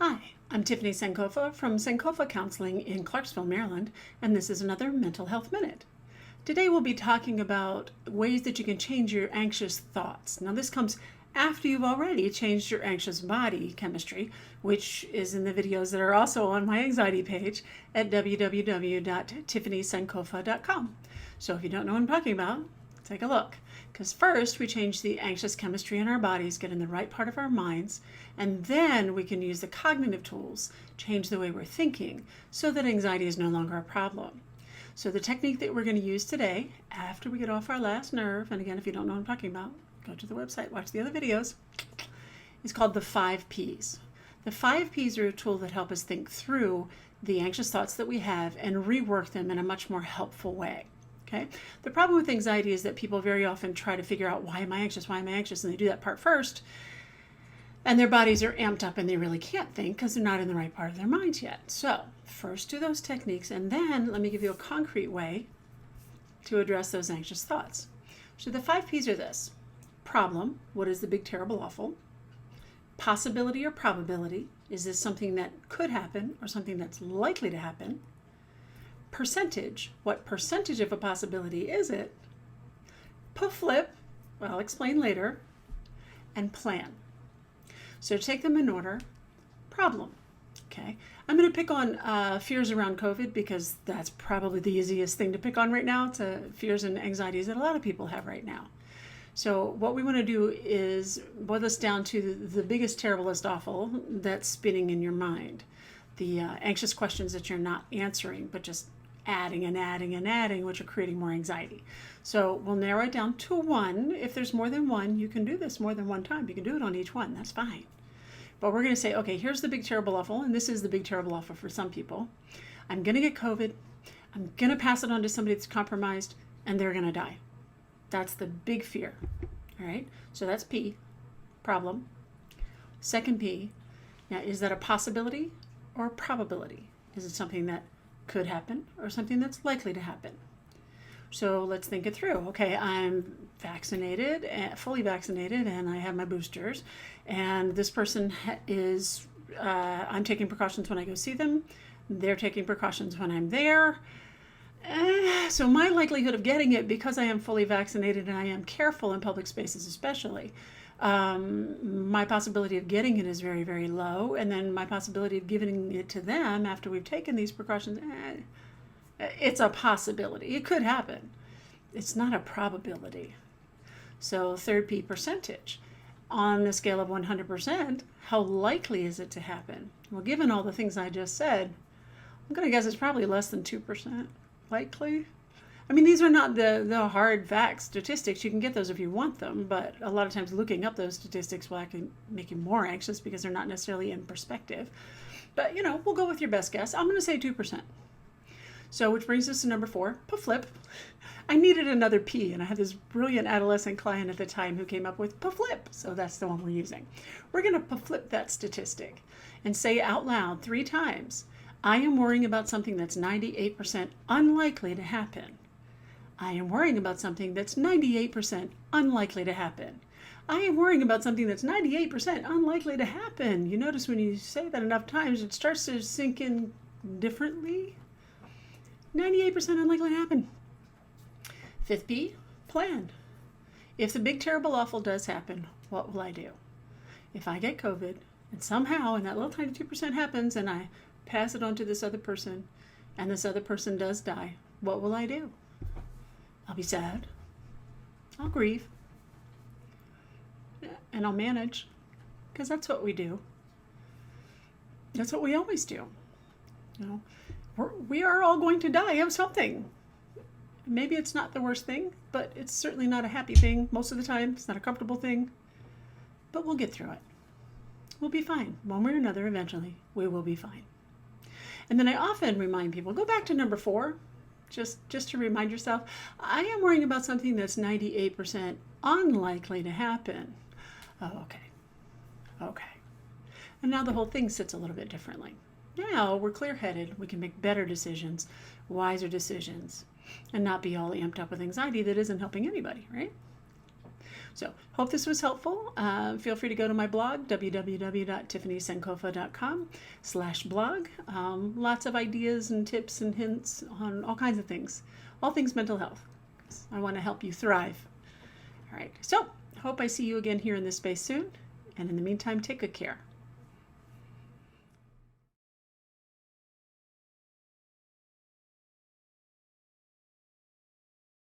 Hi, I'm Tiffany Sankofa from Sankofa Counseling in Clarksville, Maryland, and this is another Mental Health Minute. Today we'll be talking about ways that you can change your anxious thoughts. Now this comes after you've already changed your anxious body chemistry, which is in the videos that are also on my anxiety page at www.tiffanysankofa.com. So if you don't know what I'm talking about, take a look. Because first we change the anxious chemistry in our bodies, get in the right part of our minds, and then we can use the cognitive tools, change the way we're thinking, so that anxiety is no longer a problem. So the technique that we're going to use today, after we get off our last nerve, and again, if you don't know what I'm talking about, go to the website, watch the other videos, is called the 5 Ps. The 5 Ps are a tool that help us think through the anxious thoughts that we have and rework them in a much more helpful way. Okay? The problem with anxiety is that people very often try to figure out, why am I anxious, and they do that part first, and their bodies are amped up and they really can't think because they're not in the right part of their minds yet. So first do those techniques, and then let me give you a concrete way to address those anxious thoughts. So the 5 Ps are this: problem, what is the big, terrible, awful? Possibility or probability, is this something that could happen or something that's likely to happen? Percentage, what percentage of a possibility is it? PFlip, well, I'll explain later. And plan. So take them in order. Problem. Okay, I'm going to pick on fears around COVID because that's probably the easiest thing to pick on right now. It's fears and anxieties that a lot of people have right now. So what we want to do is boil this down to the biggest, terriblest, awful that's spinning in your mind. The anxious questions that you're not answering, but just adding and adding and adding, which are creating more anxiety. So we'll narrow it down to one. If there's more than one, you can do this more than one time. You can do it on each one. That's fine. But we're going to say, okay, here's the big, terrible, awful, and this is the big, terrible, awful for some people. I'm going to get COVID. I'm going to pass it on to somebody that's compromised, and they're going to die. That's the big fear. All right? So that's P, problem. Second P, now is that a possibility or a probability? Is it something that could happen or something that's likely to happen? So let's think it through. Okay, I'm vaccinated, fully vaccinated, and I have my boosters, and this person is, I'm taking precautions when I go see them. They're taking precautions when I'm there. So my likelihood of getting it, because I am fully vaccinated and I am careful in public spaces especially, my possibility of getting it is very, very low. And then my possibility of giving it to them after we've taken these precautions, it's a possibility. It could happen. It's not a probability. So third P, percentage. On the scale of 100%, how likely is it to happen? Well, given all the things I just said, I'm going to guess it's probably less than 2% likely. I mean, these are not the hard facts, statistics. You can get those if you want them, but a lot of times looking up those statistics will actually make you more anxious because they're not necessarily in perspective. But, we'll go with your best guess. I'm going to say 2%. So, which brings us to number 4, PFlip. I needed another P, and I had this brilliant adolescent client at the time who came up with PFlip, so that's the one we're using. We're going to PFlip that statistic and say out loud 3 times, I am worrying about something that's 98% unlikely to happen. I am worrying about something that's 98% unlikely to happen. I am worrying about something that's 98% unlikely to happen. You notice when you say that enough times, it starts to sink in differently. 98% unlikely to happen. 5th P, plan. If the big, terrible, awful does happen, what will I do? If I get COVID, and somehow, and that little tiny 2% happens, and I pass it on to this other person, and this other person does die, what will I do? I'll be sad. I'll grieve. And I'll manage. Because that's what we do. That's what we always do. We are all going to die of something. Maybe it's not the worst thing, but it's certainly not a happy thing. Most of the time, it's not a comfortable thing. But we'll get through it. We'll be fine. One way or another, eventually, we will be fine. And then I often remind people, go back to number 4, just to remind yourself, I am worrying about something that's 98% unlikely to happen. Oh, okay. And now the whole thing sits a little bit differently. Now we're clear-headed. We can make better decisions, wiser decisions, and not be all amped up with anxiety that isn't helping anybody, right? So hope this was helpful. Feel free to go to my blog, www.tiffanysenkofa.com/blog. Lots of ideas and tips and hints on all kinds of things, all things mental health. I want to help you thrive. All right, so hope I see you again here in this space soon. And in the meantime, take good care.